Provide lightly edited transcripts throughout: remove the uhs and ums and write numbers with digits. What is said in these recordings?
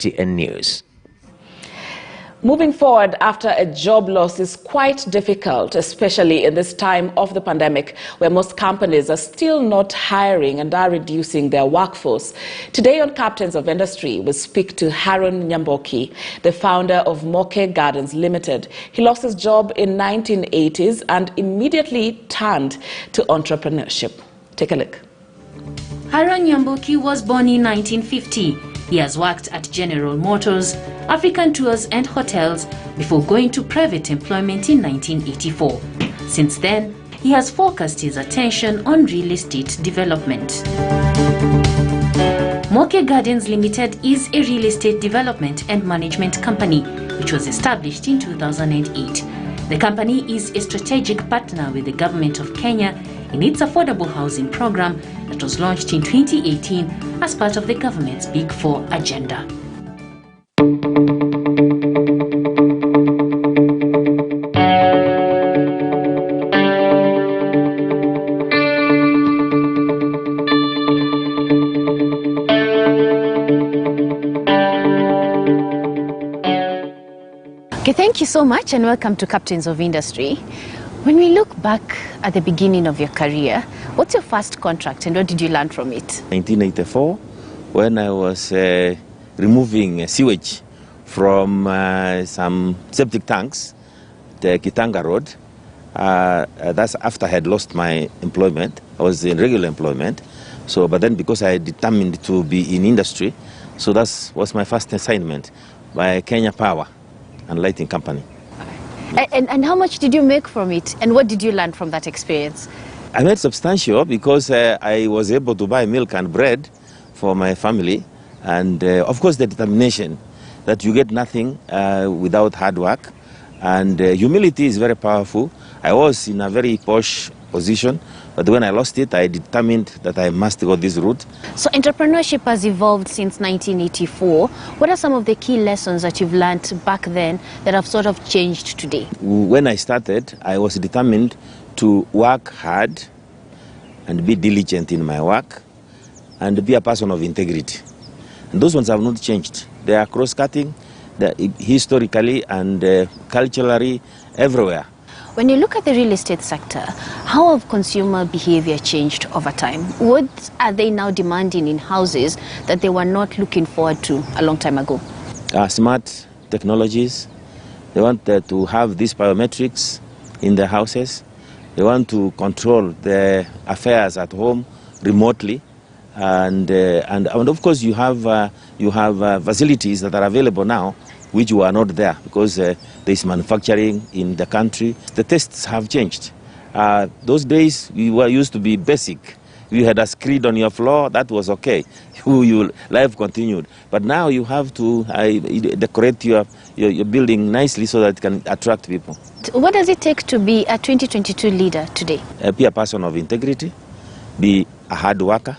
KTN News. Moving forward after a job loss is quite difficult, especially in this time of the pandemic, where most companies are still not hiring and are reducing their workforce. Today on Captains of Industry, we speak to Harun Nyamboki, the founder of Moke Gardens Limited. He lost his job in 1980s and immediately turned to entrepreneurship. Take a look. Harun Nyamboki was born in 1950. He has worked at General Motors, African Tours and Hotels before going to private employment in 1984. Since then, he has focused his attention on real estate development. Moke Gardens Limited is a real estate development and management company which was established in 2008. The company is a strategic partner with the government of Kenya in its affordable housing program that was launched in 2018 as part of the government's Big Four agenda. Okay, thank you so much and welcome to Captains of Industry. When we look back at the beginning of your career, what's your first contract and what did you learn from it? 1984, when I was removing sewage from some septic tanks, the Kitanga Road. That's after I had lost my employment. I was in regular employment. So, but then because I determined to be in industry, so that was my first assignment by Kenya Power and Lighting Company. And how much did you make from it? And what did you learn from that experience? I made substantial because I was able to buy milk and bread for my family. And of course the determination that you get nothing without hard work. And humility is very powerful. I was in a very posh position, but when I lost it, I determined that I must go this route. So entrepreneurship has evolved since 1984. What are some of the key lessons that you've learned back then that have sort of changed today? When I started, I was determined to work hard and be diligent in my work and be a person of integrity. And those ones have not changed. They are cross-cutting historically and culturally everywhere. When you look at the real estate sector, how have consumer behavior changed over time? What are they now demanding in houses that they were not looking forward to a long time ago? Smart technologies. They want to have these biometrics in their houses. They want to control their affairs at home remotely. And of course you have facilities that are available now which were not there because there is manufacturing in the country. The tastes have changed. Those days we were used to be basic. You had a screed on your floor, that was okay. Life continued. But now you have to decorate your building nicely so that it can attract people. What does it take to be a 2022 leader today? Be a person of integrity, be a hard worker,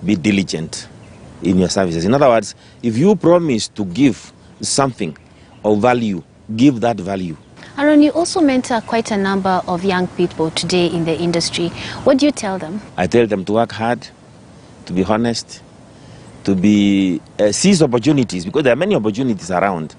be diligent in your services. In other words, if you promise to give something of value, give that value. Harun, you also mentor quite a number of young people today in the industry. What do you tell them? I tell them to work hard, to be honest, to seize opportunities because there are many opportunities around.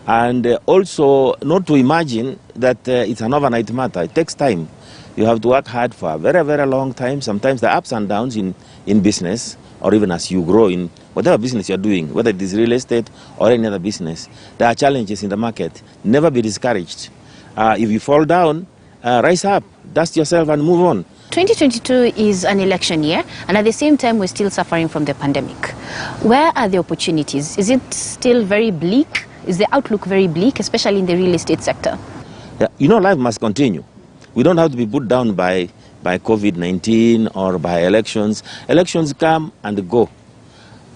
And also not to imagine that it's an overnight matter. It takes time. You have to work hard for a very, very long time. Sometimes the ups and downs in business or even as you grow in whatever business you're doing, whether it is real estate or any other business, there are challenges in the market. Never be discouraged. If you fall down, rise up, dust yourself and move on. 2022 is an election year, and at the same time we're still suffering from the pandemic. Where are the opportunities? Is it still very bleak? Is the outlook very bleak, especially in the real estate sector? Yeah, you know, life must continue. We don't have to be put down by COVID-19 or by elections. Elections come and go.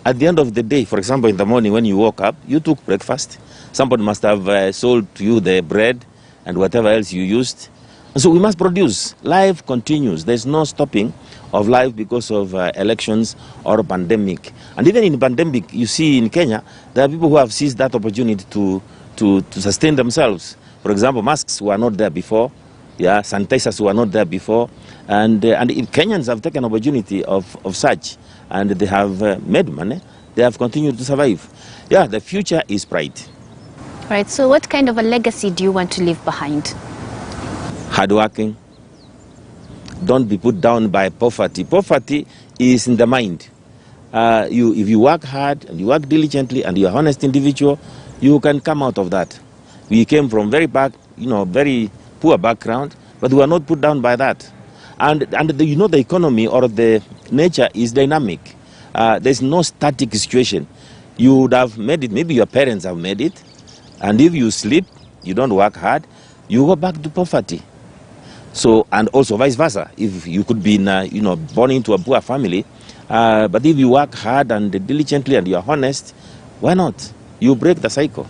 At the end of the day, for example, in the morning when you woke up, you took breakfast. Somebody must have sold to you the bread and whatever else you used. And so we must produce. Life continues. There's no stopping of life because of elections or pandemic. And even in pandemic, you see in Kenya, there are people who have seized that opportunity to sustain themselves. For example, masks were not there before. Yeah, sanitizers were not there before, and Kenyans have taken opportunity of such, and they have made money. they have continued to survive. Yeah, the future is bright. Right, so what kind of a legacy do you want to leave behind? Hardworking. Don't be put down by poverty. Poverty is in the mind. If you work hard and you work diligently and you're an honest individual, you can come out of that. We came from very poor background, but we were not put down by that. And the economy or the nature is dynamic. There's no static situation. You would have made it, maybe your parents have made it, and if you sleep, you don't work hard, you go back to poverty. So, and also vice versa. If you could be born into a poor family, but if you work hard and diligently and you are honest, why not? You break the cycle.